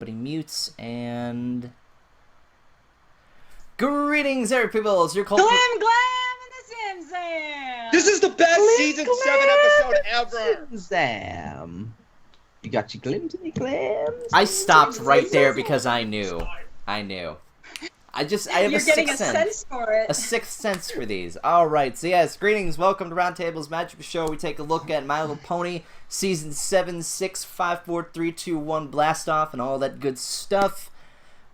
Mutes and greetings, every people. It's your cult. Glam and the Zim Zam. This is the best season 7 episode ever. Zam. You got your glims and your glams. I stopped right there because I knew. I have You're a getting sixth a sense. sense for it. A sixth sense for these. Alright, so yes, greetings, welcome to Roundtable's Magical Show. We take a look at My Little Pony, Season 7, 6, 5, 4, 3, 2, 1, Blast Off, and all that good stuff.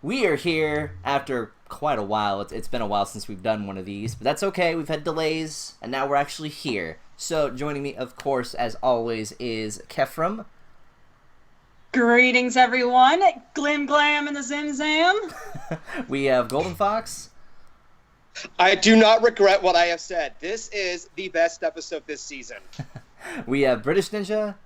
We are here after quite a while. It's been a while since we've done one of these, but that's okay. We've had delays, and now we're actually here. So, joining me, of course, as always, is Kefram. Greetings, everyone. Glim Glam and the Zim Zam. We have Golden Fox. I do not regret what I have said. This is the best episode this season. We have British Ninja.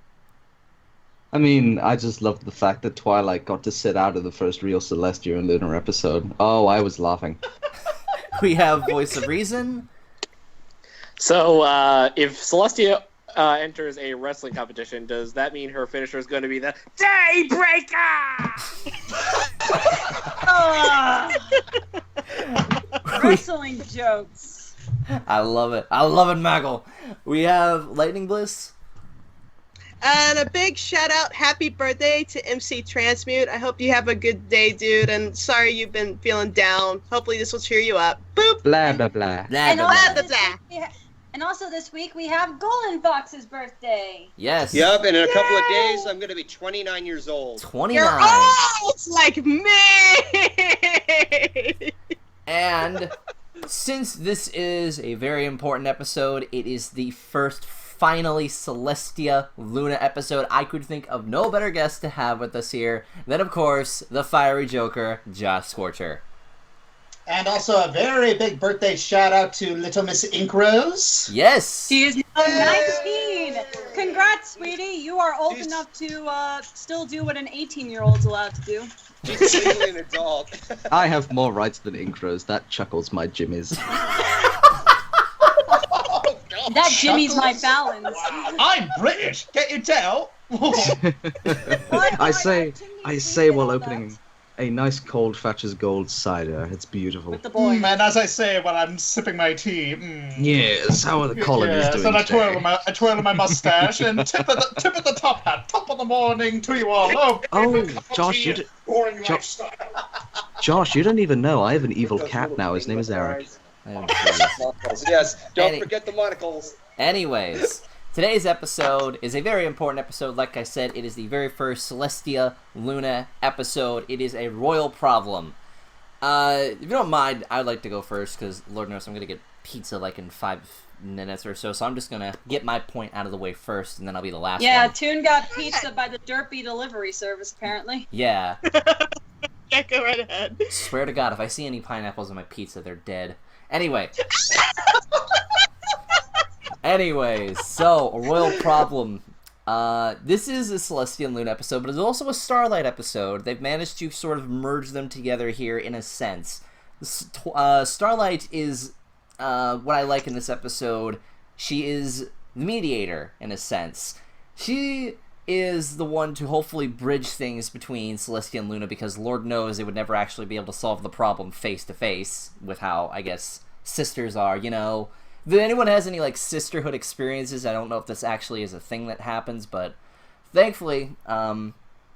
I mean, I just loved the fact that Twilight got to sit out of the first real Celestia and Luna episode. Oh, I was laughing. We have Voice of Reason. So, if Celestia enters a wrestling competition, does that mean her finisher is going to be the Daybreaker? Wrestling jokes. I love it. I love it, Maggle. We have Lightning Bliss. And a big shout out, happy birthday to MC Transmute. I hope you have a good day, dude. And sorry you've been feeling down. Hopefully this will cheer you up. Boop. Blah, blah, blah. And Blah, also, blah. blah, blah. and also this week we have Golden Fox's birthday. Yes. Yep, and in a couple of days, I'm going to be 29 years old. 29. You're old like me. And since this is a very important episode, it is the first finally Celestia Luna episode. I could think of no better guest to have with us here than, of course, the fiery Joker, Joshscorcher. And also a very big birthday shout out to Little Miss Inkrose. Yes! She is now 19. Congrats, sweetie. You are old enough to still do what an 18-year-old's allowed to do. She's legally an adult. I have more rights than Inkros. That chuckles my jimmies. That Jimmy's my balance. I'm British, can't you tell? I say while opening a nice cold Thatcher's Gold cider. It's beautiful. With the boy. And as I say when I'm sipping my tea, Yes, how are the colonies yes, doing and I today? twirl my mustache and tip of the top hat. Top of the morning to you all. Oh, Josh, you boring Jo- lifestyle. Josh, you don't even know. I have an evil cat now. His name is Eric. Oh, jeez. Yes, don't forget the monocles. Anyways, today's episode is a very important episode. Like I said, it is the very first Celestia Luna episode. It is a royal problem. If you don't mind, I'd like to go first, because Lord knows I'm going to get pizza like in 5 minutes or so, so I'm just going to get my point out of the way first, and then I'll be the last Yeah, one. Toon got pizza by the Derpy delivery service, apparently. Yeah. Yeah, go right ahead. Swear to God, if I see any pineapples on my pizza, they're dead. Anyway. Anyways, so, a royal problem. This is a Celestia and Luna episode, but it's also a Starlight episode. They've managed to sort of merge them together here in a sense. Starlight is, what I like in this episode. She is the mediator, in a sense. She is the one to hopefully bridge things between Celestia and Luna, because Lord knows they would never actually be able to solve the problem face to face with how, I guess, sisters are, you know. If anyone has any, like, sisterhood experiences, I don't know if this actually is a thing that happens, but thankfully,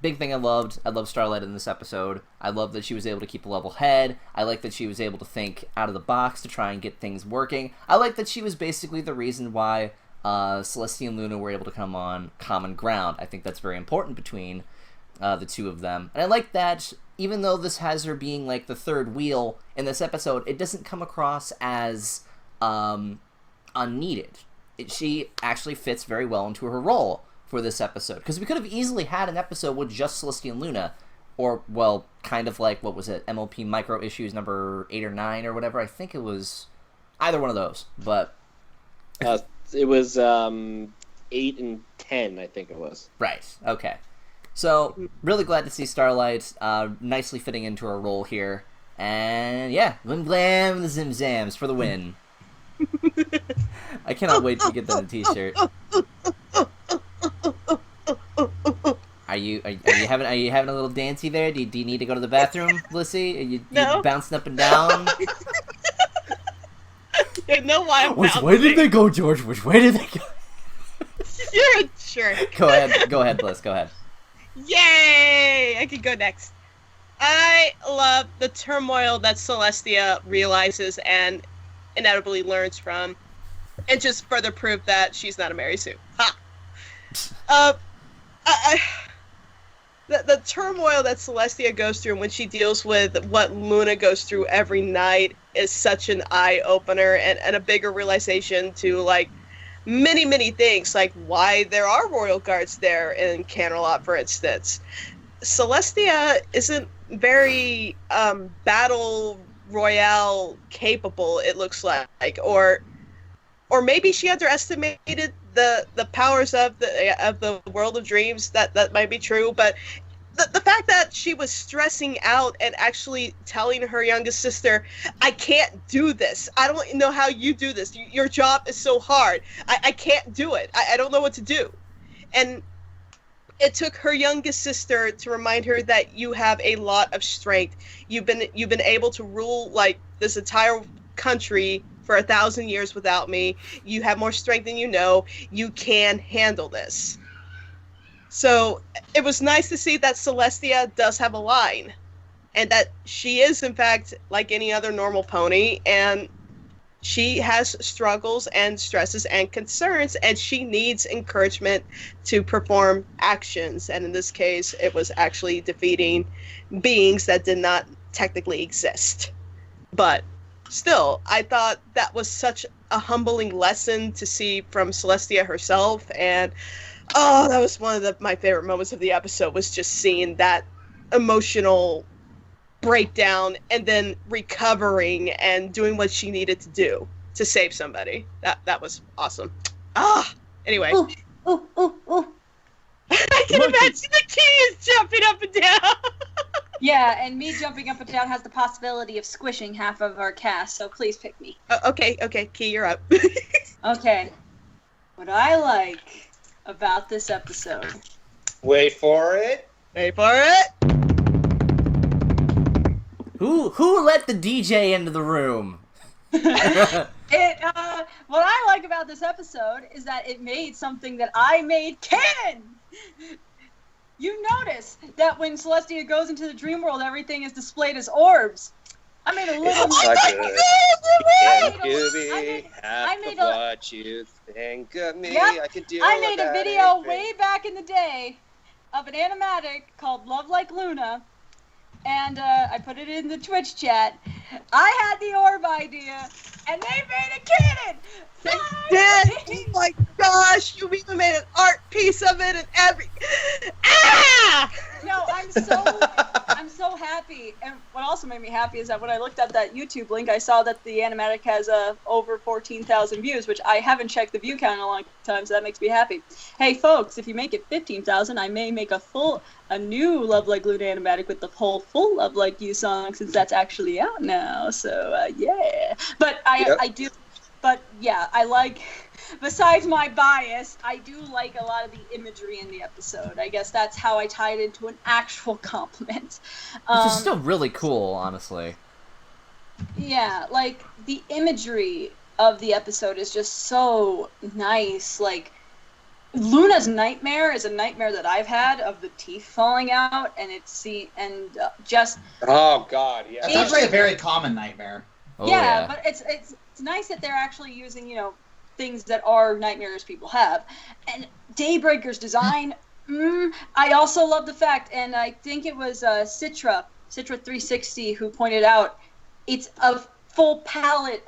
big thing I loved Starlight in this episode. I love that she was able to keep a level head. I like that she was able to think out of the box to try and get things working. I like that she was basically the reason why Celestia and Luna were able to come on common ground. I think that's very important between the two of them. And I like that even though this has her being like the third wheel in this episode, it doesn't come across as unneeded. She actually fits very well into her role for this episode. Because we could have easily had an episode with just Celestia and Luna. Or, well, kind of like, what was it, MLP Micro Issues number 8 or 9 or whatever. I think it was either one of those. But It was 8 and 10, I think it was. right, okay. So, really glad to see Starlight nicely fitting into her role here. And, yeah, Glim Glam the Zim Zams for the win. I cannot wait to get that on a t-shirt. I Are you having a little dancey there? Do you need to go to the bathroom, Blissy? Are you bouncing up and down? You know why I'm Which way did they go, George? Which way did they go? You're a jerk. Go ahead, Bliss. Go ahead. Yay! I can go next. I love the turmoil that Celestia realizes and inevitably learns from, and just further prove that she's not a Mary Sue. Ha! The turmoil that Celestia goes through when she deals with what Luna goes through every night is such an eye-opener and a bigger realization to, like, many things, like why there are royal guards there in Canterlot, for instance. Celestia isn't very battle royale capable, it looks like, or maybe she underestimated the powers of the world of dreams. That might be true, but the fact that she was stressing out and actually telling her youngest sister, I can't do this. I don't know how you do this. Your job is so hard. I can't do it. I don't know what to do. And it took her youngest sister to remind her that you have a lot of strength. You've been able to rule like this entire country for 1,000 years without me. You have more strength than you know. You can handle this. So it was nice to see that Celestia does have a line, and that she is, in fact, like any other normal pony, and she has struggles and stresses and concerns, and she needs encouragement to perform actions. And in this case, it was actually defeating beings that did not technically exist. But still, I thought that was such a humbling lesson to see from Celestia herself, and that was one of my favorite moments of the episode, was just seeing that emotional breakdown and then recovering and doing what she needed to do to save somebody. That was awesome. Anyway. Ooh. I can imagine the key is jumping up and down. Yeah, and me jumping up and down has the possibility of squishing half of our cast, so please pick me. Okay, Key, you're up. Okay. What I like about this episode. Wait for it. Wait for it. Who let the DJ into the room? What I like about this episode is that it made something that I made canon. You notice that when Celestia goes into the dream world, everything is displayed as orbs. I made a little. I made what you think of me. Yep, I can do. I made a video way back in the day of an animatic called Love Like Luna, and I put it in the Twitch chat. I had the orb idea, and they made a canon. They did. Oh my gosh! You even made an art piece of it and every. No, I'm so happy. And what also made me happy is that when I looked at that YouTube link, I saw that the animatic has over 14,000 views, which I haven't checked the view count in a long time, so that makes me happy. Hey, folks, if you make it 15,000, I may make a new Love Like Luna animatic with the whole full Love Like You song, since that's actually out now. So yeah, but I do. But yeah, I like, besides my bias, I do like a lot of the imagery in the episode. I guess that's how I tied it into an actual compliment. Which is still really cool, honestly. Yeah, like, the imagery of the episode is just so nice. Like, Luna's nightmare is a nightmare that I've had, of the teeth falling out, and just... Oh, God, yeah. That's actually a very common nightmare. Oh, yeah, but it's nice that they're actually using, things that are nightmares people have. And Daybreaker's design, I also love the fact, and I think it was Citra360 who pointed out, it's a full palette.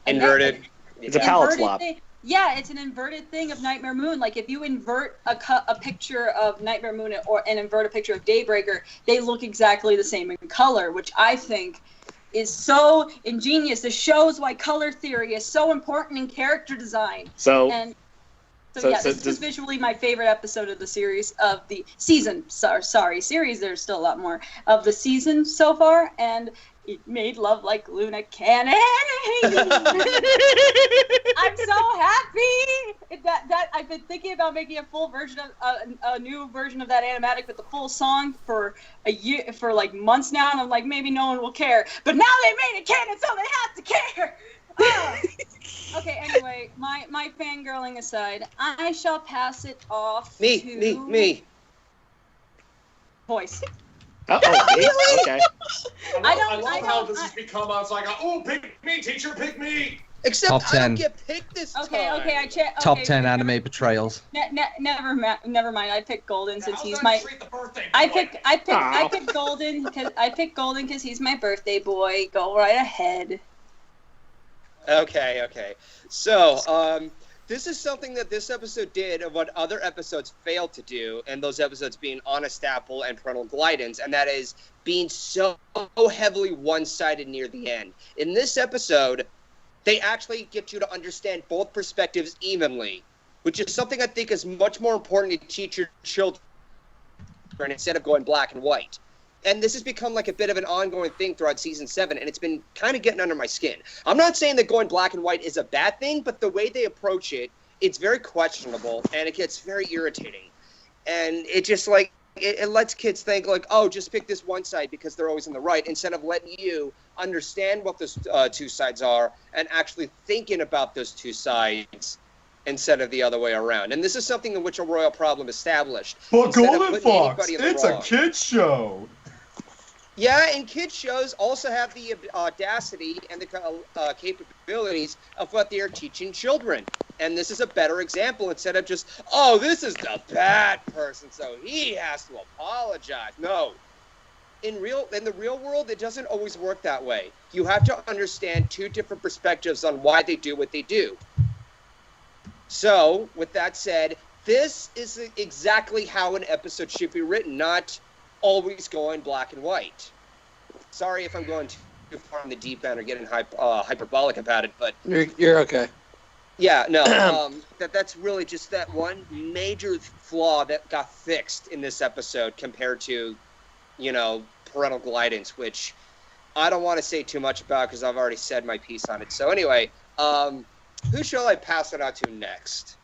Inverted. It's a palette swap. Yeah, it's an inverted thing of Nightmare Moon. Like, if you invert a picture of Nightmare Moon and invert a picture of Daybreaker, they look exactly the same in color, which I think is so ingenious. This shows why color theory is so important in character design. This is visually my favorite episode of the series, of the season. Series, there's still a lot more of the season so far, and It made love like Luna cannon. I'm so happy that I've been thinking about making a full version of a new version of that animatic with the full song for a year, for like months now, and I'm like, maybe no one will care. But now they made it canon, so they have to care. Okay, anyway, my fangirling aside, I shall pass it off to me. Voice. Okay. I love how this has become. I was like, oh, pick me, teacher, pick me. Except Top 10. I don't get picked this time. Okay, Top 10 anime betrayals. Never mind. I picked Golden since he's How's my. that treat the birthday boy? I picked Golden because he's my birthday boy. Go right ahead. Okay. So, this is something that this episode did of what other episodes failed to do, and those episodes being Honest Apple and Parental Guidance, and that is being so heavily one-sided near the end. In this episode, they actually get you to understand both perspectives evenly, which is something I think is much more important to teach your children instead of going black and white. And this has become like a bit of an ongoing thing throughout season 7, and it's been kind of getting under my skin. I'm not saying that going black and white is a bad thing, but the way they approach it, it's very questionable, and it gets very irritating. And it just like, it lets kids think like, oh, just pick this one side because they're always in the right, instead of letting you understand what those two sides are and actually thinking about those two sides instead of the other way around. And this is something in which a royal problem established. But Instead of Golden putting Fox, anybody in the it's a wrong. kid's show. Yeah, and kids shows also have the audacity and the capabilities of what they are teaching children. And this is a better example, instead of just, oh, this is the bad person, so he has to apologize. No. In the real world, it doesn't always work that way. You have to understand two different perspectives on why they do what they do. So, with that said, this is exactly how an episode should be written, not always going black and white. Sorry if I'm going too far in the deep end or getting hyperbolic about it, but You're okay. yeah, no, that's really just that one major flaw that got fixed in this episode compared to, Parental Guidance, which I don't want to say too much about because I've already said my piece on it. So anyway, who shall I pass it out to next?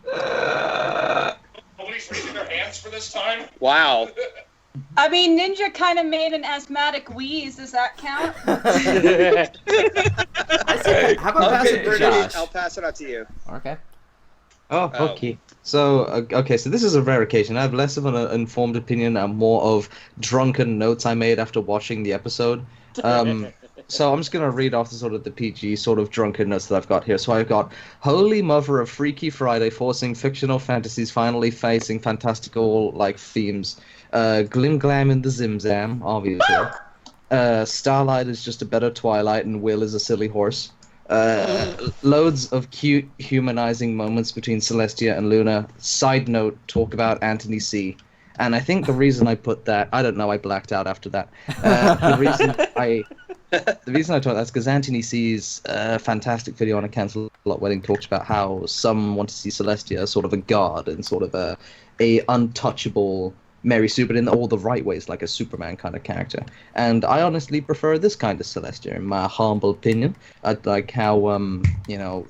Nobody's raising their hands for this time? Wow. I mean, Ninja kind of made an asthmatic wheeze. Does that count? I say, how about pass it to British, Josh? I'll pass it out to you. Okay. Oh, okay. So, so this is a rare occasion. I have less of an informed opinion and more of drunken notes I made after watching the episode. So I'm just going to read off the PG sort of drunken notes that I've got here. So I've got, Holy Mother of Freaky Friday, forcing fictional fantasies, finally facing fantastical, themes. Glim Glam in the Zim Zam, obviously. Starlight is just a better Twilight, and Will is a silly horse. Loads of cute, humanizing moments between Celestia and Luna. Side note, talk about Anthony C. And I think the reason I put that, I don't know, I blacked out after that. The reason I thought that's because Anthony C's fantastic video on a Cancel-Lot Wedding talks about how some want to see Celestia as sort of a god and sort of a untouchable Mary Sue, but in all the right ways, like a Superman kind of character. And I honestly prefer this kind of Celestia, in my humble opinion. I like how,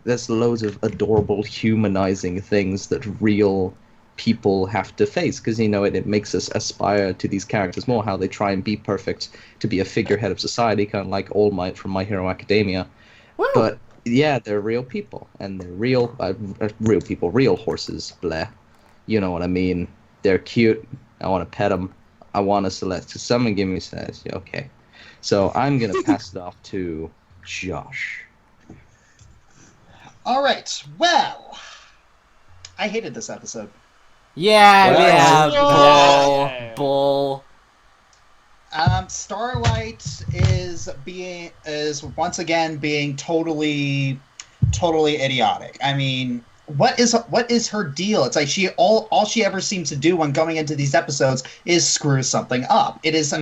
there's loads of adorable, humanizing things that real people have to face, because it makes us aspire to these characters more, how they try and be perfect to be a figurehead of society, kind of like All Might from My Hero Academia. Woo! But yeah, they're real people, and they're real people, real horses, bleh. You know what I mean? They're cute. I want to pet them. I want a Celestia. Someone give me Celestia. Okay. So I'm gonna pass it off to Josh. All right. Well, I hated this episode. Yeah, bull. Starlight is once again being totally idiotic. I mean, what is her deal? It's like all she ever seems to do when going into these episodes is screw something up. It is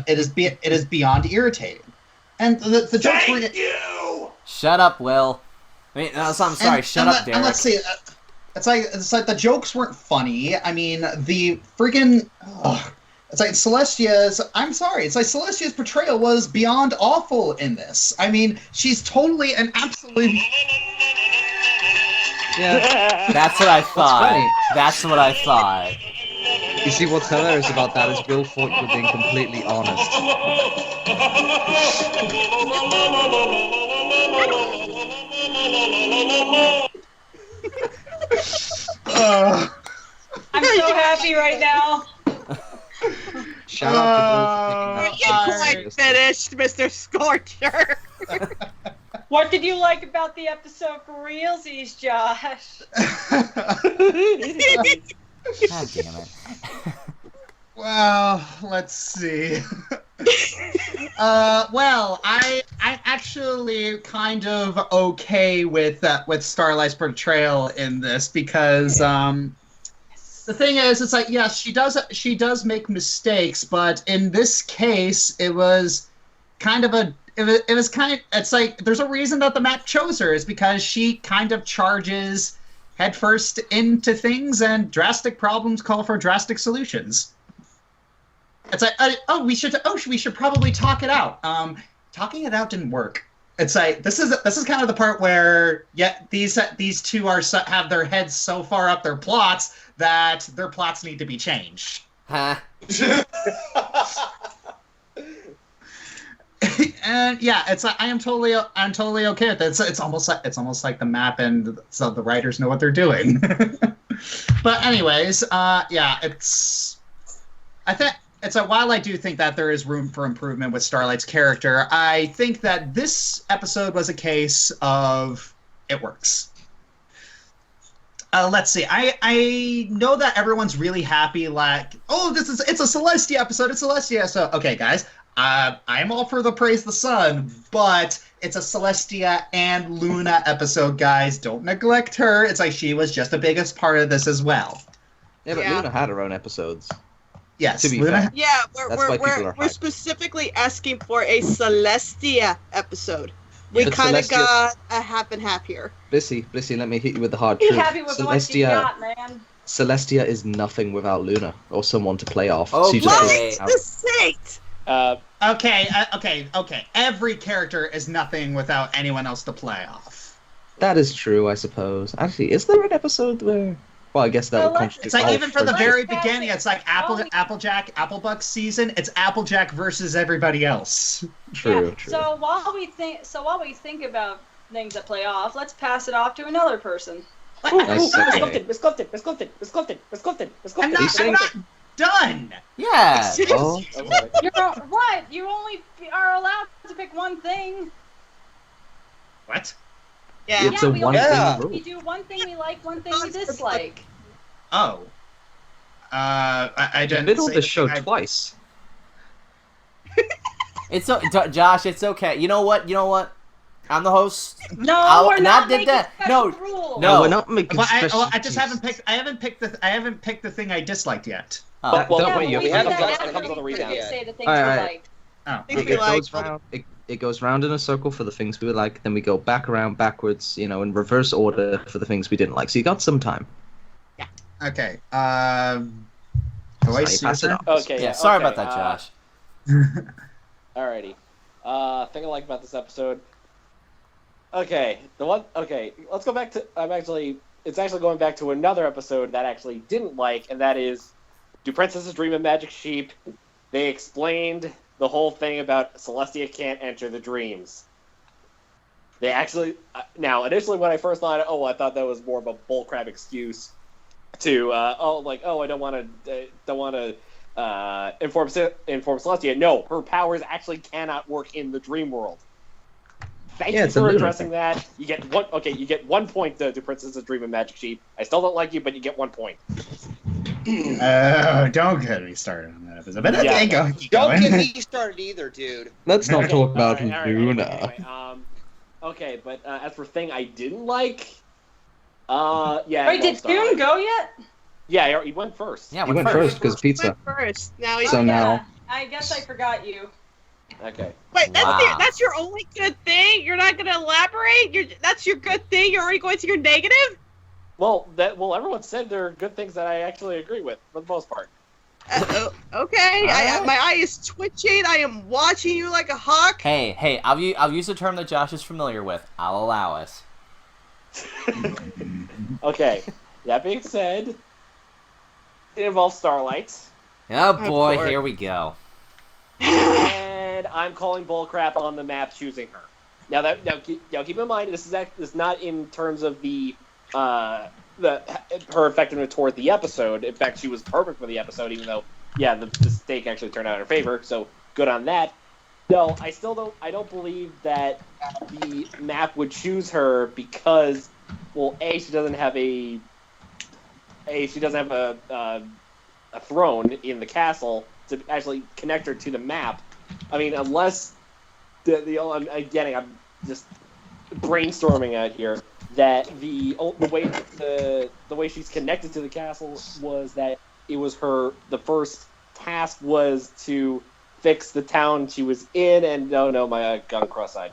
beyond irritating. And the jokes were. You! Shut up, Will. I'm sorry. Shut up, Derek. Let's see. It's like the jokes weren't funny. I mean, the friggin' It's like Celestia's. I'm sorry. It's like Celestia's portrayal was beyond awful in this. I mean, she's totally an absolute. Yeah. That's what I thought. funny. That's what I thought. You see, what's hilarious about that is Will thought you were being completely honest. I'm so happy right now. Shout out to Will for You're taking quite that finished, Mr. Scorcher. What did you like about the episode for realsies, Josh? God damn it. Well, let's see. Well, I'm actually kind of okay with Starlight's portrayal in this because the thing is, it's like, yes, she does make mistakes, but in this case, it was kind of it's like there's a reason that the map chose her, is because she kind of charges headfirst into things, and drastic problems call for drastic solutions. It's like, we should probably talk it out. Talking it out didn't work. It's like this is kind of the part where these two have their heads so far up their plots that their plots need to be changed. Huh? And yeah, it's like I'm totally okay with it. It's almost like the map and so the writers know what they're doing. But anyways, yeah, while I do think that there is room for improvement with Starlight's character, I think that this episode was a case of it works. Let's see. I know that everyone's really happy, like, oh, it's a Celestia episode. It's Celestia. So okay, guys, I'm all for the praise the sun, but it's a Celestia and Luna episode, guys. Don't neglect her. It's like she was just the biggest part of this as well. Yeah, but Luna had her own episodes. Yes, To be Luna. fair. Yeah, That's why people are we're hyped. specifically asking for a Celestia episode. We But kind of Celestia- got a half and half here. Blissy, let me hit you with the hard Be truth. happy with what you got, man. Celestia is nothing without Luna or someone to play off. Oh, She just Okay. Light the saint! Okay. Every character is nothing without anyone else to play off. That is true, I suppose. Actually, is there an episode where? Well, I guess that Well, would let's- contradict It's like all even for the three. very Let's beginning, pass it's like it. Applejack, Applebuck season. It's Applejack versus everybody else. True, Yeah, true. So while we think about things that play off, let's pass it off to another person. Nice segue. I'm not done. Yeah. Oh, You only are allowed to pick one thing. What? Yeah. It's a we one only- Yeah. thing We rule. do one thing we like, one thing we dislike. Oh. I In the didn't middle say of the the show thing I- twice. It's Josh. It's okay. You know what? I'm the host. No, we're not did making that. special No. rules. No. we're not making Well, special. I just haven't picked. I haven't picked the thing I disliked yet. Oh. That- Well, don't Yeah, worry, but you we have do to that it after comes on the we rebound. say the things Alright, we alright. liked. Oh. Things It we like. goes round. It goes round in a circle for the things we like. Then we go back around backwards. In reverse order for the things we didn't like. So you got some time. Okay. So you pass it off. Okay, Yeah. Sorry okay, about that, Josh. Alrighty. Thing I like about this episode. Okay, let's go back to. It's actually going back to another episode that I actually didn't like, and that is, Do Princesses Dream of Magic Sheep? They explained the whole thing about Celestia can't enter the dreams. They actually now initially when I first thought, I thought that was more of a bullcrap excuse to I don't want to inform Celestia. No, her powers actually cannot work in the dream world. Thank you it's a for lunar addressing thing. that. You get one. Okay, you get 1 point to Princess's Dream of Magic Sheep. I still don't like you, but you get 1 point. Don't get me started on that episode. But Yeah. okay, keep Don't going. get me started either, dude. Let's not Okay, talk about all right, Luna. anyway, okay, but as for thing I didn't like, yeah. Wait, no, did Starlight. Toon go yet? Yeah, he went first. Yeah. You went first because pizza. Went first. Now he's So now- Yeah, I guess I forgot you. Okay. Wait, Wow. that's your only good thing? You're not gonna elaborate? That's your good thing? You're already going to your negative? Well, everyone said there are good things that I actually agree with for the most part. Okay, Alright. my eye is twitching. I am watching you like a hawk. Hey, I'll use a term that Josh is familiar with. I'll allow it. Okay, that being said, it involves Starlight. Oh boy, course. here we go. And I'm calling bullcrap on the map choosing her. Now keep in mind this is not in terms of her effectiveness toward the episode. In fact, she was perfect for the episode, even though the stake actually turned out in her favor. So good on that. No, I don't believe that the map would choose her because, well, she doesn't have a throne in the castle to actually connect her to the map. I mean, unless I'm just brainstorming out here that the way she's connected to the castle was that it was the first task was to fix the town she was in, and no, my gun cross-eyed.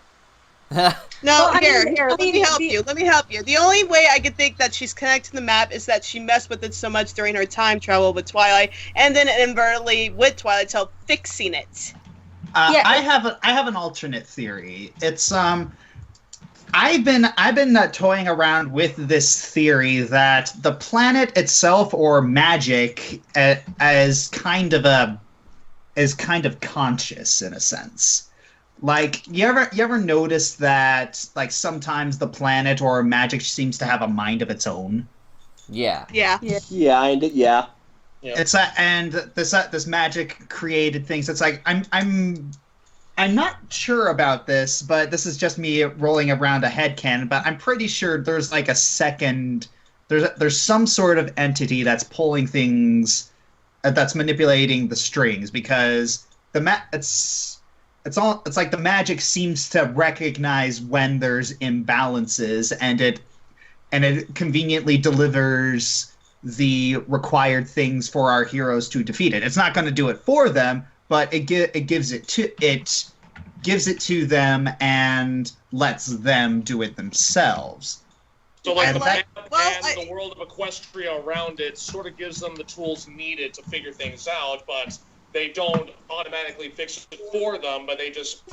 No, Well, here, I let me mean, help you. Let me help you. The only way I could think that she's connected to the map is that she messed with it so much during her time travel with Twilight, and then inadvertently with Twilight Tail fixing it. Yeah. I have an alternate theory. It's I've been toying around with this theory that the planet itself or magic as kind of conscious in a sense. Like, you ever notice that, like, sometimes the planet or magic seems to have a mind of its own? Yeah. Yeah. Yeah. It's and this magic created things. It's like I'm not sure about this, but this is just me rolling around a headcanon, but I'm pretty sure there's like a second. There's some sort of entity that's pulling things, that's manipulating the strings, because it's like the magic seems to recognize when there's imbalances, and it conveniently delivers the required things for our heroes to defeat it. It's not going to do it for them, but it gives it to them and lets them do it themselves. So like And the that- map well, and the world of Equestria around it sort of gives them the tools needed to figure things out, but they don't automatically fix it for them, but they just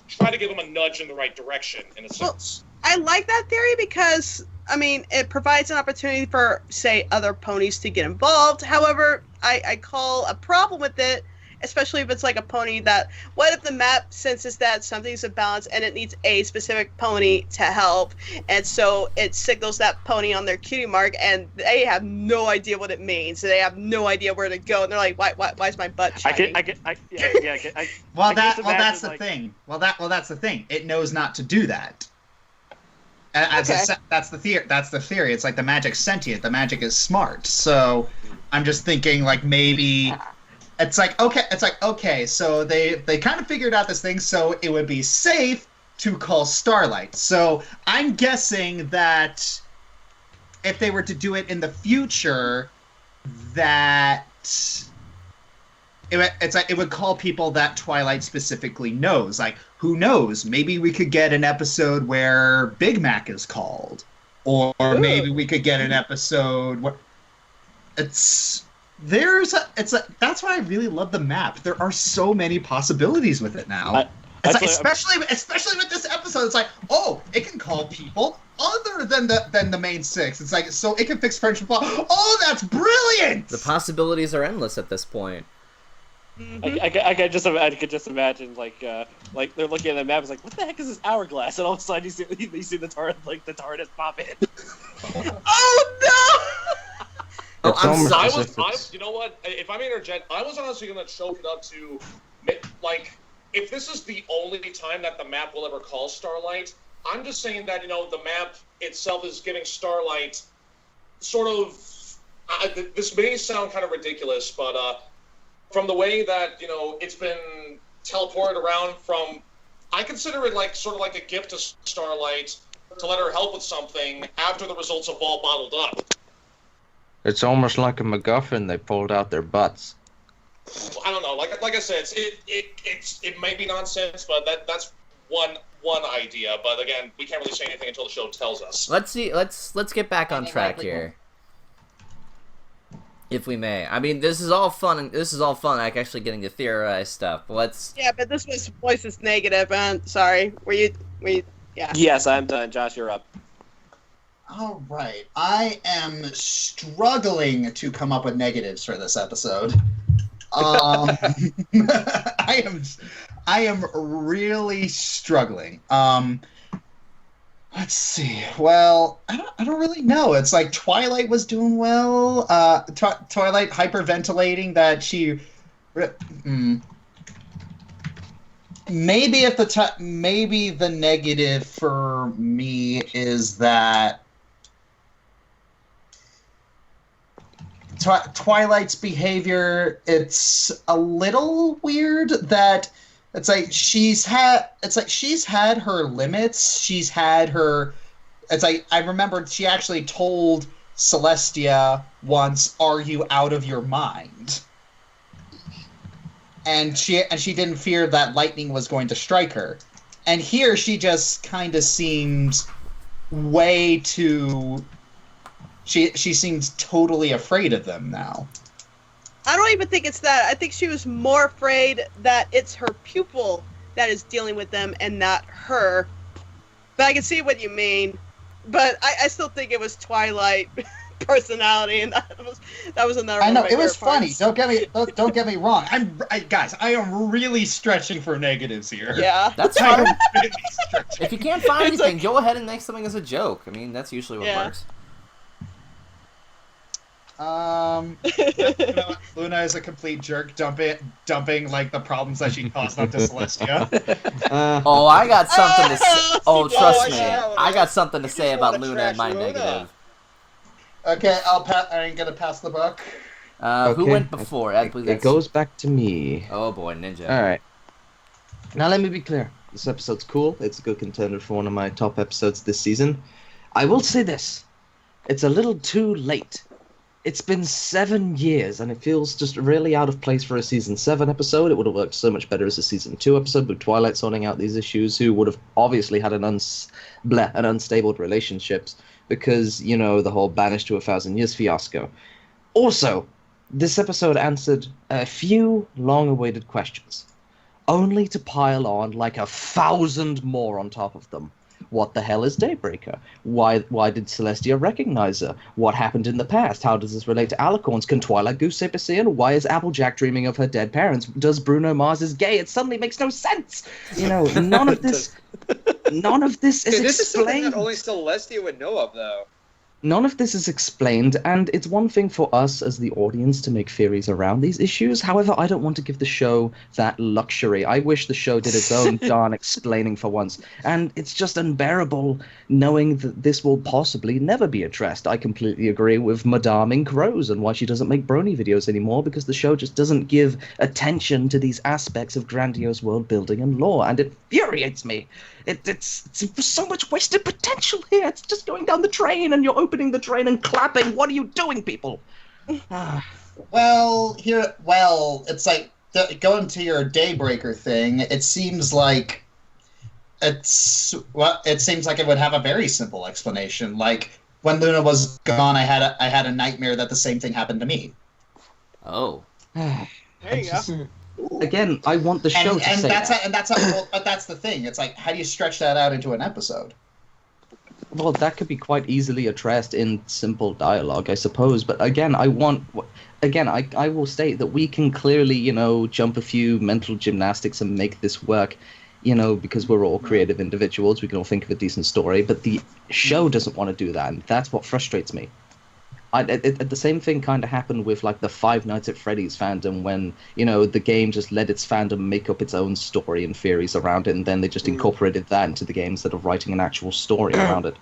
try to give them a nudge in the right direction, in a sense. I like that theory because, I mean, it provides an opportunity for, say, other ponies to get involved. However, I call a problem with it, especially if it's like a pony that, what if the map senses that something's imbalanced and it needs a specific pony to help, and so it signals that pony on their cutie mark, and they have no idea what it means. They have no idha where to go, and they're like, why is my butt shining? That's the thing. Well, that's the thing. It knows not to do that. That's the theory. It's like the magic's sentient. The magic is smart. So I'm just thinking, like, maybe it's like okay. So they kind of figured out this thing. So it would be safe to call Starlight. So I'm guessing that if they were to do it in the future, that it would call people that Twilight specifically knows. Like, who knows? Maybe we could get an episode where Big Mac is called, or maybe we could get an episode where that's why I really love the map. There are so many possibilities with it now. Especially with this episode, it's like, oh, it can call people other than the main six. It's like, so it can fix friendship. Oh, that's brilliant! The possibilities are endless at this point. Mm-hmm. I could just imagine like they're looking at the map. It's like, what the heck is this hourglass? And all of a sudden you see the TARDIS pop in. Oh no! Oh, I'm sorry. You know what? If I may interject, I was honestly going to choke it up to, like, if this is the only time that the map will ever call Starlight, I'm just saying that, the map itself is giving Starlight sort of, this may sound kind of ridiculous, but from the way that, it's been teleported around from, I consider it like sort of like a gift to Starlight to let her help with something after the results have all bottled up. It's almost like a MacGuffin. They pulled out their butts. I don't know. Like I said, it may be nonsense, but that's one idea. But again, we can't really say anything until the show tells us. Let's see. Let's get back on track here. If we may. I mean, this is all fun. Like actually getting to theorize stuff. Yeah, but this was voices negative. Sorry. Were you? Yeah. Yes, I'm done. Josh, you're up. All right. I am struggling to come up with negatives for this episode. I am really struggling. Let's see. Well, I don't really know. It's like Twilight was doing well. Twilight hyperventilating that she. Maybe the negative for me is that Twilight's behavior. It's a little weird that. It's like she's had her limits. She's had her. It's like I remember she actually told Celestia once, "Are you out of your mind?" And she didn't fear that lightning was going to strike her. And here she just kind of seems way too. She seems totally afraid of them now. I don't even think it's that. I think she was more afraid that it's her pupil that is dealing with them and not her. But I can see what you mean. But I still think it was Twilight personality, and that was another. I know one of my it was favorite funny. parts. Don't get me wrong. Guys, I am really stretching for negatives here. Yeah. That's I fine. am really stretching. If you can't find anything, go ahead and make something as a joke. I mean, that's usually what works. Luna is a complete jerk, dumping like the problems that she caused onto Celestia. Oh, I got something to say. Oh, trust me, yeah. I got something to say just about wanna Luna and my trash Luna. negative. Okay, I'm gonna pass the book. Who Okay. went before? I believe It that's- goes back to me. Oh boy, Ninja. All right. Now let me be clear. This episode's cool. It's a good contender for one of my top episodes this season. I will say this. It's a little too late. It's been 7 years, and it feels just really out of place for a Season 7 episode. It would have worked so much better as a Season 2 episode, with Twilight sorting out these issues, who would have obviously had an unstable relationships, because, you know, the whole Banished to 1,000 Years fiasco. Also, this episode answered a few long-awaited questions, only to pile on like 1,000 more on top of them. What the hell is Daybreaker? Why did Celestia recognize her? What happened in the past? How does this relate to Alicorns? Can Twilight Goose say Persean? Why is Applejack dreaming of her dead parents? Does Bruno Mars is gay? It suddenly makes no sense. You know, none of this is This is something explained. that only Celestia would know of, though. None of this is explained, and it's one thing for us as the audience to make theories around these issues. However, I don't want to give the show that luxury. I wish the show did its own darn explaining for once. And it's just unbearable knowing that this will possibly never be addressed. I completely agree with Madame Ink Rose and why she doesn't make Brony videos anymore, because the show just doesn't give attention to these aspects of grandiose world building and lore, and it infuriates me. It's so much wasted potential here. It's just going down the train and you're opening the train and clapping. What are you doing, people? Well, it's like going to your Daybreaker thing. It seems like it seems like it would have a very simple explanation. Like when Luna was gone, I had a nightmare that the same thing happened to me. Oh. There you go. Again, I want the show to say that. But that's the thing. It's like, how do you stretch that out into an episode? Well, that could be quite easily addressed in simple dialogue, I suppose. But again, I will state that we can clearly, you know, jump a few mental gymnastics and make this work, you know, because we're all creative individuals. We can all think of a decent story, but the show doesn't want to do that, and that's what frustrates me. The same thing kind of happened with like the Five Nights at Freddy's fandom, when, you know, the game just let its fandom make up its own story and theories around it, and then they just incorporated that into the game instead of writing an actual story around it.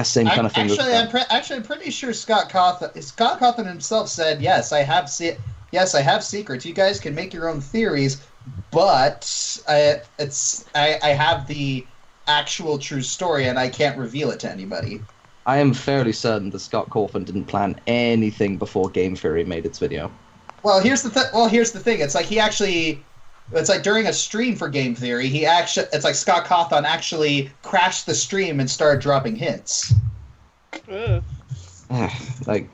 Same kind of thing. I'm pretty sure Scott Cawthon himself said, yes, I have secrets. You guys can make your own theories, but I have the actual true story, and I can't reveal it to anybody. I am fairly certain that Scott Cawthon didn't plan anything before Game Theory made its video. Well, here's the thing. It's like during a stream for Game Theory, it's like Scott Cawthon actually crashed the stream and started dropping hints. Ugh. Like,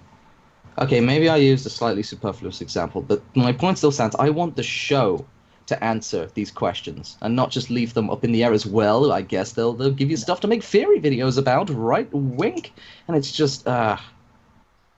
Okay, maybe I used a slightly superfluous example, but my point still stands. I want the show to answer these questions and not just leave them up in the air as well. I guess they'll give you stuff to make theory videos about, right? Wink. And it's just that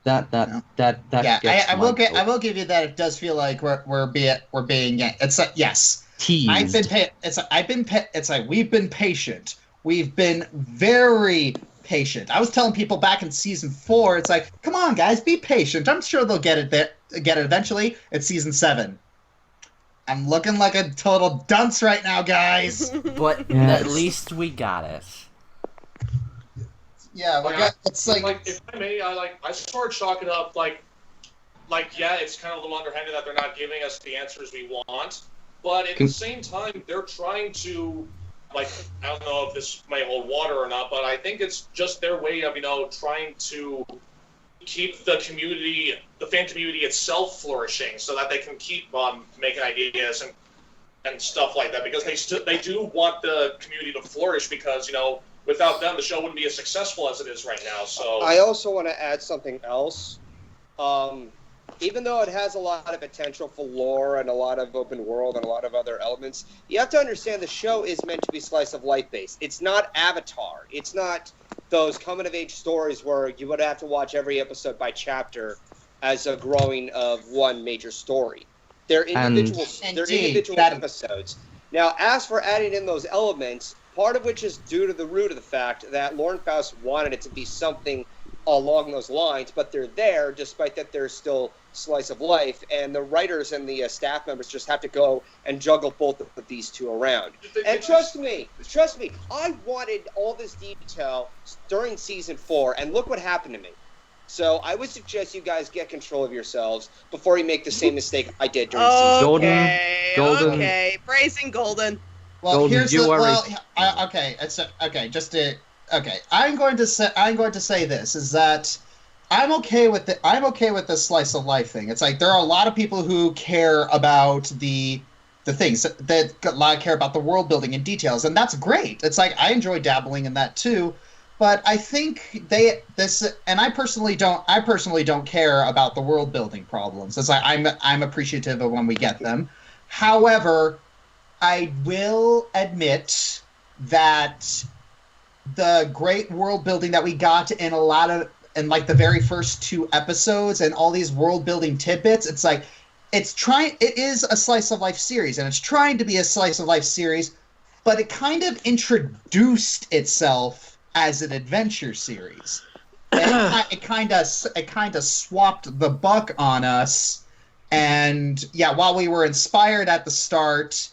Yeah, gets I will my I will give you that. It does feel like we're being it's yes. teased. It's like we've been patient. We've been very patient. I was telling people back in season 4, it's like, come on guys, be patient. I'm sure they'll get it eventually. It's season 7. I'm looking like a total dunce right now, guys. But at least we got it. Yeah, it's like if I may, I started chalking up yeah, it's kind of a little underhanded that they're not giving us the answers we want, but at the same time, they're trying to, I don't know if this may hold water or not, but I think it's just their way of, trying to keep the community, the fan community itself flourishing, so that they can keep making ideas and stuff like that, because they do want the community to flourish, because, without them, the show wouldn't be as successful as it is right now. So I also want to add something else. Even though it has a lot of potential for lore and a lot of open world and a lot of other elements, you have to understand the show is meant to be slice of life based. It's not Avatar. It's not those coming of age stories where you would have to watch every episode by chapter as a growing of one major story. They're individual episodes. Now, as for adding in those elements, part of which is due to the root of the fact that Lauren Faust wanted it to be something along those lines, but they're there despite that they're still slice of life, and the writers and the staff members just have to go and juggle both of these two around. And trust me, I wanted all this detail during season 4, and look what happened to me. So I would suggest you guys get control of yourselves before you make the same mistake I did during season 4. Golden. Okay, praising Golden. Well, Golden, here's you the are okay. It's okay. I'm going to say this is that I'm okay with the slice of life thing. It's like there are a lot of people who care about the things that care about the world building and details, and that's great. It's like I enjoy dabbling in that too, but I think I personally don't care about the world building problems. It's like I'm appreciative of when we get them. However, I will admit that the great world building that we got in the very first 2 episodes and all these world building tidbits, it's like it is a slice of life series, and it's trying to be a slice of life series, but it kind of introduced itself as an adventure series. It kind of swapped the buck on us, and yeah, while we were inspired at the start,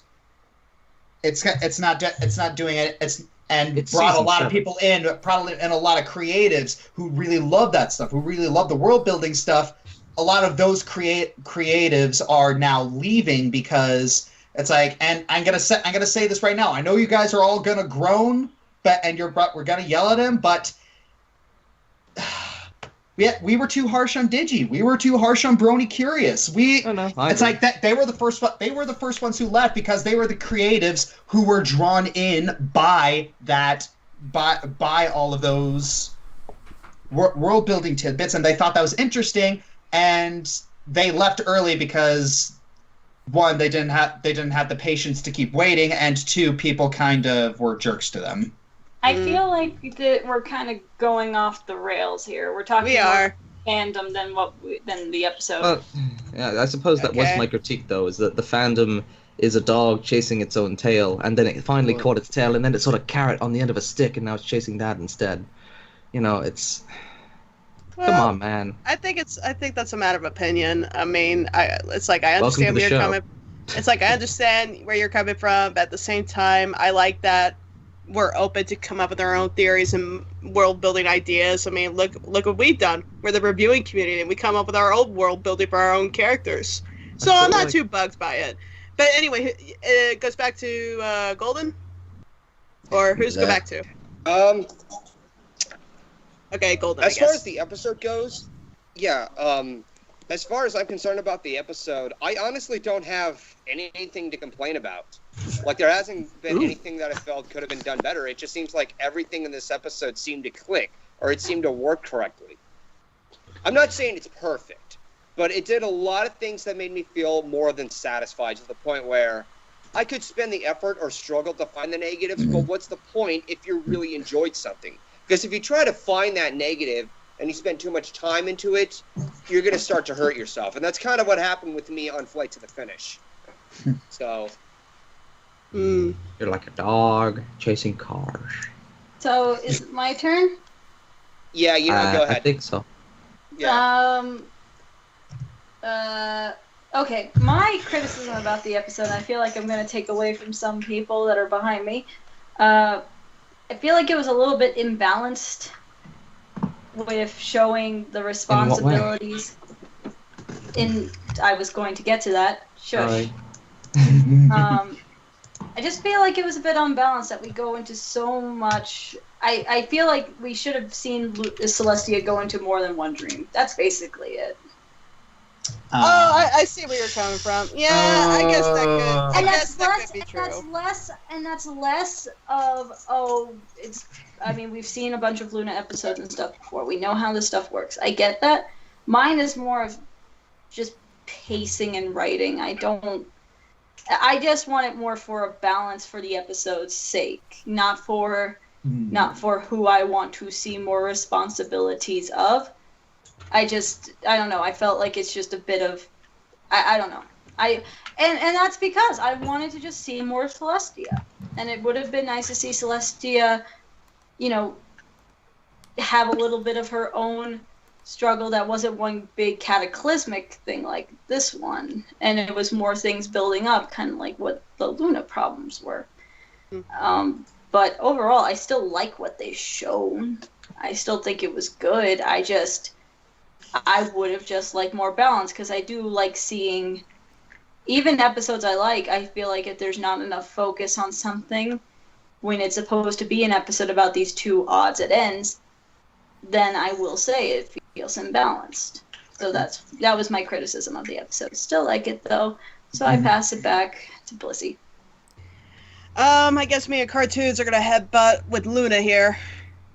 it's not doing it. It brought a lot of people in, probably, and a lot of creatives who really love that stuff, who really love the world building stuff. A lot of those creatives are now leaving because it's like, and I'm gonna say this right now. I know you guys are all gonna groan, we're gonna yell at him, but we were too harsh on Digi. We were too harsh on Brony Curious. It's like that they were the first ones who left because they were the creatives who were drawn in by all of those world building tidbits, and they thought that was interesting, and they left early because 1, they didn't have the patience to keep waiting, and 2, people kind of were jerks to them. I feel like we're kind of going off the rails here. We're talking more fandom than the episode. Well, yeah, I suppose that was my critique, though, is that the fandom is a dog chasing its own tail, and then it finally caught its tail, and then it's sort of carrot on the end of a stick, and now it's chasing that instead. It's... Well, come on, man. I think that's a matter of opinion. I mean, it's like I understand where you're coming. It's like I understand where you're coming from, but at the same time, I like that we're open to come up with our own theories and world building ideas. I mean, look what we've done. We're the reviewing community, and we come up with our own world building for our own characters. So I'm not too bugged by it. But anyway, it goes back to Golden, or who's go back to? Okay, Golden. As far as the episode goes, yeah. As far as I'm concerned about the episode, I honestly don't have anything to complain about. Like, there hasn't been anything that I felt could have been done better. It just seems like everything in this episode seemed to click, or it seemed to work correctly. I'm not saying it's perfect. but it did a lot of things that made me feel more than satisfied, to the point where I could spend the effort or struggle to find the negatives, but what's the point if you really enjoyed something? Because if you try to find that negative and you spend too much time into it, you're going to start to hurt yourself. And that's kind of what happened with me on Flight to the Finish. So... You're like a dog chasing cars. So, is it my turn? Yeah, go ahead. I think so. Yeah. Okay, my criticism about the episode, I feel like I'm going to take away from some people that are behind me. I feel like it was a little bit imbalanced with showing the responsibilities. I was going to get to that. Shush. I just feel like it was a bit unbalanced that we go into so much. I feel like we should have seen Celestia go into more than one dream. That's basically it. I see where you're coming from. Yeah, I guess that could. I guess that could be true. That's less of it's. I mean, we've seen a bunch of Luna episodes and stuff before. We know how this stuff works. I get that. Mine is more of just pacing and writing. I just want it more for a balance for the episode's sake, not for who I want to see more responsibilities of. I don't know. I felt like it's just a bit of, I don't know. And that's because I wanted to just see more Celestia, and it would have been nice to see Celestia, have a little bit of her own struggle that wasn't one big cataclysmic thing like this one, and it was more things building up, kind of like what the Luna problems were. But overall, I still like what they shown. I still think it was good. I would have just liked more balance, because I do like seeing, even episodes I feel like if there's not enough focus on something, when it's supposed to be an episode about these two odds at ends, then I will say it feels imbalanced. So that was my criticism of the episode. Still like it, though, so I pass it back to Blissy. I guess me and Cartoons are going to headbutt with Luna here.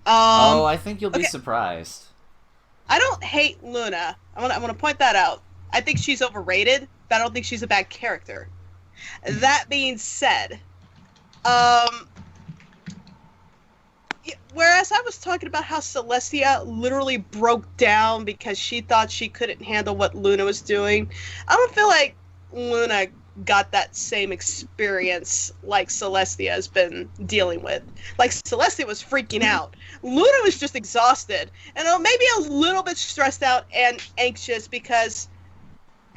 I think you'll be surprised. I don't hate Luna. I want to point that out. I think she's overrated, but I don't think she's a bad character. That being said, whereas I was talking about how Celestia literally broke down because she thought she couldn't handle what Luna was doing, I don't feel like Luna got that same experience like Celestia has been dealing with. Like, Celestia was freaking out. Luna was just exhausted and maybe a little bit stressed out and anxious because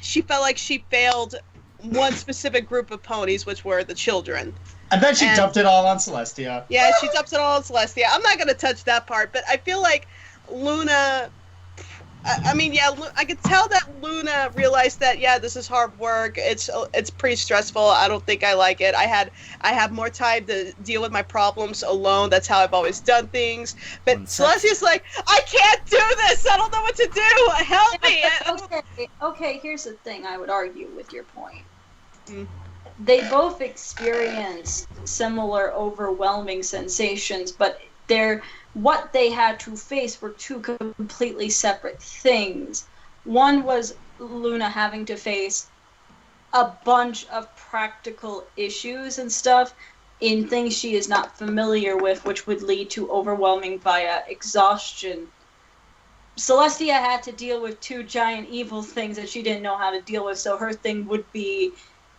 she felt like she failed one specific group of ponies, which were the children. And then she dumped it all on Celestia. Yeah, she dumped it all on Celestia. I'm not going to touch that part, but I feel like Luna... I could tell that Luna realized that, this is hard work. It's pretty stressful. I don't think I like it. I have more time to deal with my problems alone. That's how I've always done things. But Celestia's like, I can't do this. I don't know what to do. Help me. Okay, here's the thing I would argue with your point. They both experience similar overwhelming sensations, but what they had to face were two completely separate things. One was Luna having to face a bunch of practical issues and stuff in things she is not familiar with, which would lead to overwhelming via exhaustion. Celestia had to deal with two giant evil things that she didn't know how to deal with, so her thing would be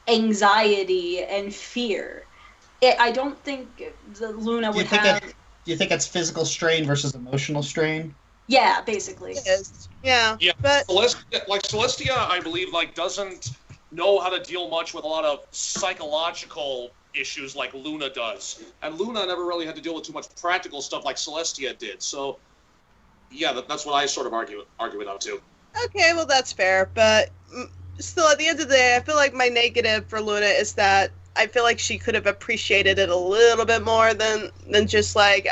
anxiety and fear. I don't think the Luna would have... Do you think it's physical strain versus emotional strain? Yeah, basically. It is. Yeah. But Celestia, I believe, doesn't know how to deal much with a lot of psychological issues like Luna does. And Luna never really had to deal with too much practical stuff like Celestia did. So, yeah, that's what I sort of argue it out too. Okay, well, that's fair. But still, at the end of the day, I feel like my negative for Luna is that I feel like she could have appreciated it a little bit more than just like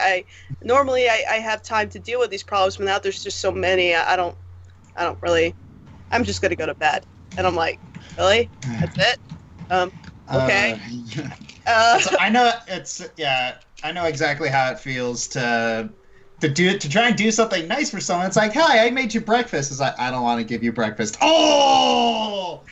normally I have time to deal with these problems, but now there's just so many. I don't really. I'm just gonna go to bed, and I'm like, really? That's it? Okay. So I know I know exactly how it feels to to try and do something nice for someone. It's like, hi, I made you breakfast. It's like, I don't want to give you breakfast. Oh!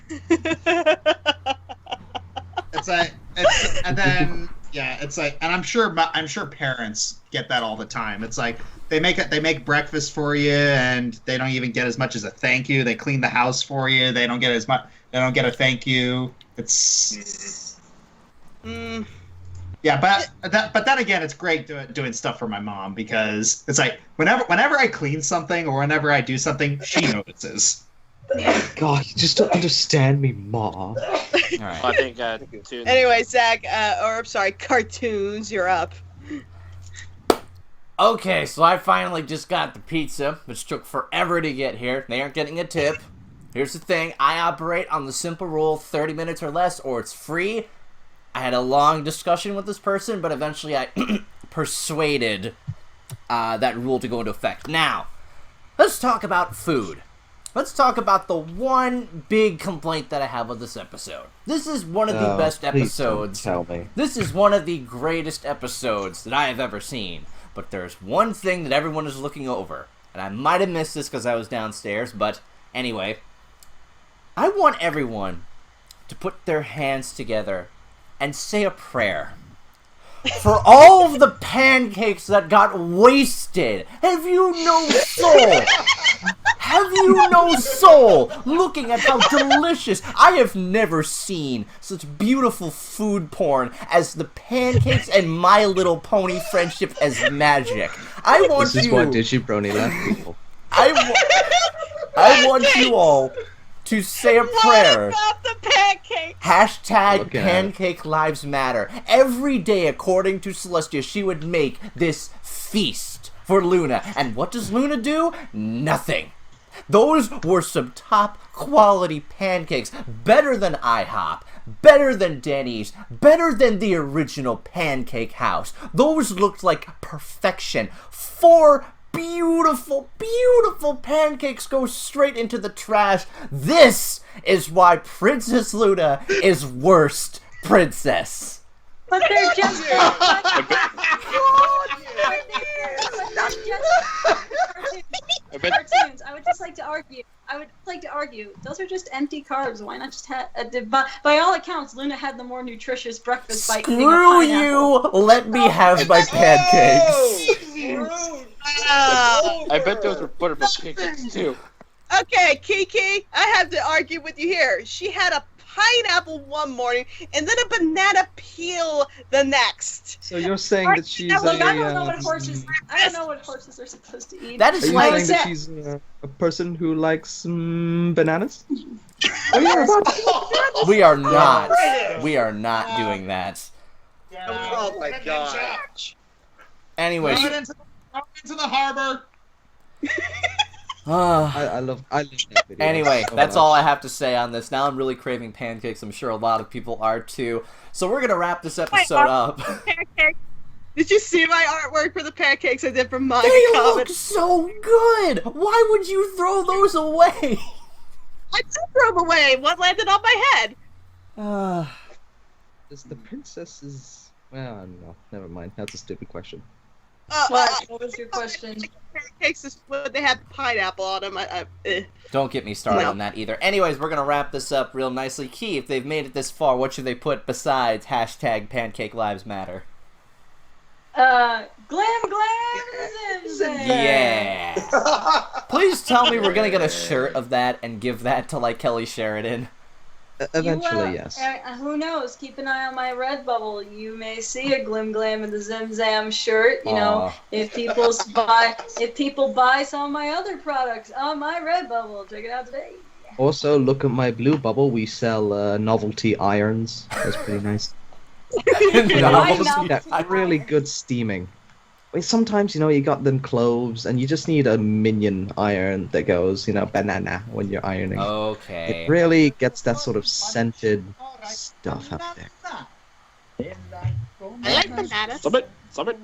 And then it's like, and I'm sure parents get that all the time. It's like they make breakfast for you, and they don't even get as much as a thank you. They clean the house for you. They don't get as much. They don't get a thank you. It's. Yeah, but then again, it's great doing stuff for my mom, because it's like whenever I clean something or whenever I do something, she notices. God, you just don't understand me, Ma. All right. I think. Anyway, Zach, or I'm sorry, Cartoons, you're up. Okay, so I finally just got the pizza, which took forever to get here. They aren't getting a tip. Here's the thing, I operate on the simple rule, 30 minutes or less, or it's free. I had a long discussion with this person, but eventually I persuaded that rule to go into effect. Now, let's talk about food. Let's talk about the one big complaint that I have with this episode. This is one of the best episodes. Tell me. This is one of the greatest episodes that I have ever seen. But there's one thing that everyone is looking over. And I might have missed this because I was downstairs, but anyway. I want everyone to put their hands together and say a prayer for all of the pancakes that got wasted. Have you no soul? Have you no soul? Looking at how delicious. I have never seen such beautiful food porn as the pancakes and My Little Pony friendship as magic. I want This is what Digi Brony left people. I want you all to say a prayer. What about the pancakes? Hashtag Pancake Lives Matter. Every day, according to Celestia, she would make this feast for Luna. And what does Luna do? Nothing. Those were some top quality pancakes. Better than IHOP. Better than Denny's. Better than the original Pancake House. Those looked like perfection. 4 beautiful, beautiful pancakes go straight into the trash. This is why Princess Luna is worst princess. But they're just cartoons. I would just like to argue. Those are just empty carbs. Why not just have by all accounts, Luna had the more nutritious breakfast by eating a Screw pineapple. you! Let me have my pancakes. I bet those were buttermilk pancakes too. Okay, Kiki, I have to argue with you here. She had a pineapple one morning and then a banana peel the next. So you're saying that she's Look, I don't know what horses. I don't know what horses are supposed to eat. That Are is you like saying that she's a person who likes bananas? we are not. We are not doing that. Oh my god. Anyway, Into the harbor. I love that video. Anyway, so that's much. all I have to say on this. Now I'm really craving pancakes. I'm sure a lot of people are too. So we're gonna wrap this episode up. Pancakes. Did you see my artwork for the pancakes I did for my They comment? look so good. Why would you throw those away? I did throw them away. What landed on my head? Is the princess is? Well, I don't know. Never mind. That's a stupid question. What was your question? Pancakes is when they had pineapple on them. Don't get me started No. on that either. Anyways, we're gonna wrap this up real nicely. Key, if they've made it this far, what should they put besides hashtag Pancake Lives Matter? Glam zim. Yeah. Please tell me we're gonna get a shirt of that and give that to like Kelly Sheridan. Eventually, yes. Who knows? Keep an eye on my Redbubble. You may see a Glim Glam and the Zim Zam shirt. You know, if people buy some of my other products on my Redbubble, check it out today. Also, look at my blue bubble. We sell novelty irons. That's pretty nice. Novelty Really good steaming. Wait, sometimes, you got them cloves, and you just need a minion iron that goes, banana when you're ironing. Okay. It really gets that sort of scented stuff up there. I like bananas. Summit.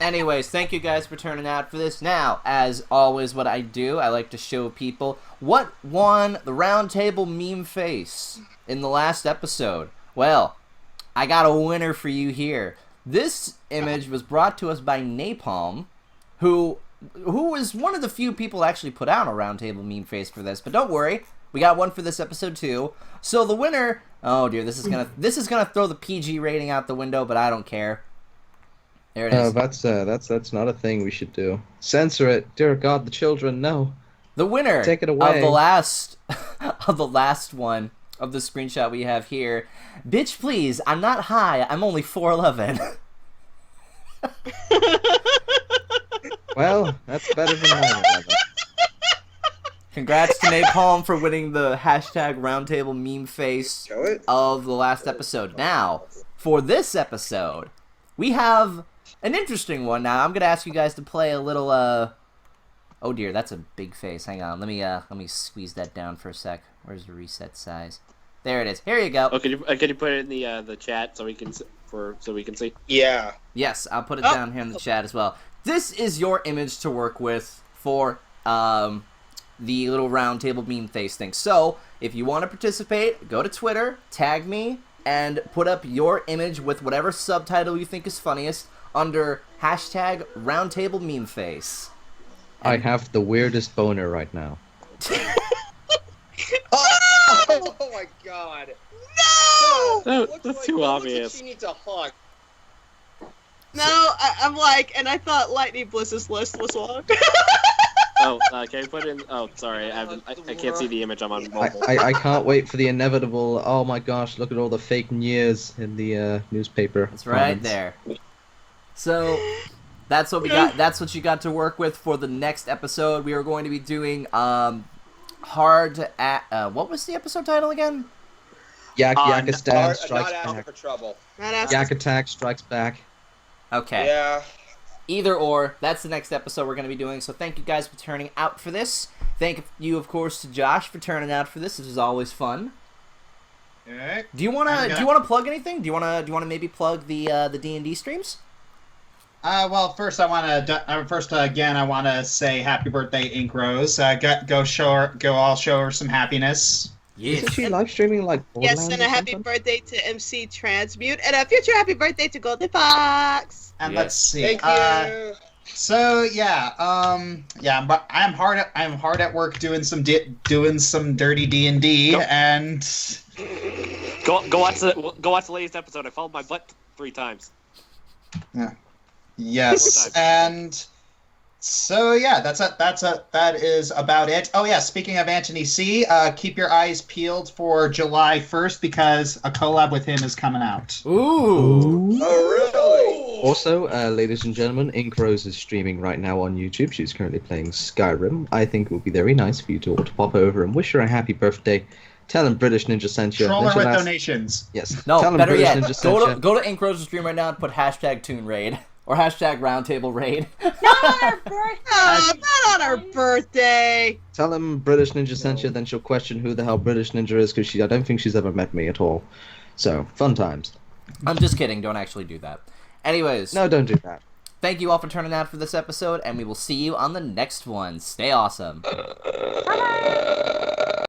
Anyways, thank you guys for turning out for this. Now, as always, what I do, I like to show people what won the Roundtable meme face in the last episode. Well, I got a winner for you here. This image was brought to us by Napalm, who was one of the few people to actually put out a Roundtable meme face for this. But don't worry, we got one for this episode too. So the winner, oh dear, this is gonna throw the PG rating out the window, but I don't care. There it is. That's not a thing we should do. Censor it, dear God, the children, no. The winner Take it away. of the last one of the screenshot we have here. Bitch, please, I'm not high. I'm only 4'11". Well, that's better than 9/11. Congrats to Napalm for winning the hashtag Roundtable meme face of the last episode. Now, for this episode, we have an interesting one. Now, I'm gonna ask you guys to play a little. Oh dear, that's a big face. Hang on, let me squeeze that down for a sec. Where's the reset size? There it is. Here you go. Oh, can you put it in the chat so we can see? Yeah. Yes, I'll put it down here in the chat as well. This is your image to work with for the little Roundtable meme face thing. So, if you want to participate, go to Twitter, tag me, and put up your image with whatever subtitle you think is funniest under hashtag Roundtable meme face. I have the weirdest boner right now. Oh my God! No! That's too obvious. She needs a hug. No, I'm like, and I thought Lightning Bliss's list was long. Can you put in? Oh, sorry, I can't see the image. I'm on mobile. I can't wait for the inevitable, oh my gosh, look at all the fake news in the newspaper. It's right there. So, that's what we got. That's what you got to work with for the next episode. We are going to be doing hard to what was the episode title again? Yak Attack Not Strikes asking Back. for trouble. Yak Attack Strikes Back. Okay. Yeah. Either or, that's the next episode we're going to be doing. So thank you guys for turning out for this. Thank you, of course, to Josh for turning out for this. This was always fun. Alright. Do you wanna plug anything? Do you wanna maybe plug the D&D streams? Well, first I want to say happy birthday, Ink Rose. Go all show her some happiness. Isn't she live streaming like Yes, and a happy birthday to MC Transmute, and a future happy birthday to Golden Fox. And Yes. let's see. Thank you. So yeah, but I'm hard at work doing some dirty D&D, Nope. and Go watch the latest episode. I followed my butt 3 times. yes, and so yeah, that is about it. Oh yeah, speaking of Anthony C, keep your eyes peeled for July 1st because a collab with him is coming out. Ooh. Oh really? Also, ladies and gentlemen, Ink Rose is streaming right now on YouTube. She's currently playing Skyrim. I think it would be very nice for you to all to pop over and wish her a happy birthday. Tell him British Ninja sent you. Troll Then her with she'll ask- donations. Yes. No, Tell him better British yet, Ninja sent you. go to Ink Rose's stream right now and put hashtag Toon Raid or hashtag Roundtable Raid. Not on our birthday. Oh, not on our birthday. Tell him British Ninja sent you, then she'll question who the hell British Ninja is, because I don't think she's ever met me at all. So, fun times. I'm just kidding. Don't actually do that. Anyways, No, don't do that. thank you all for turning out for this episode, and we will see you on the next one. Stay awesome. Bye.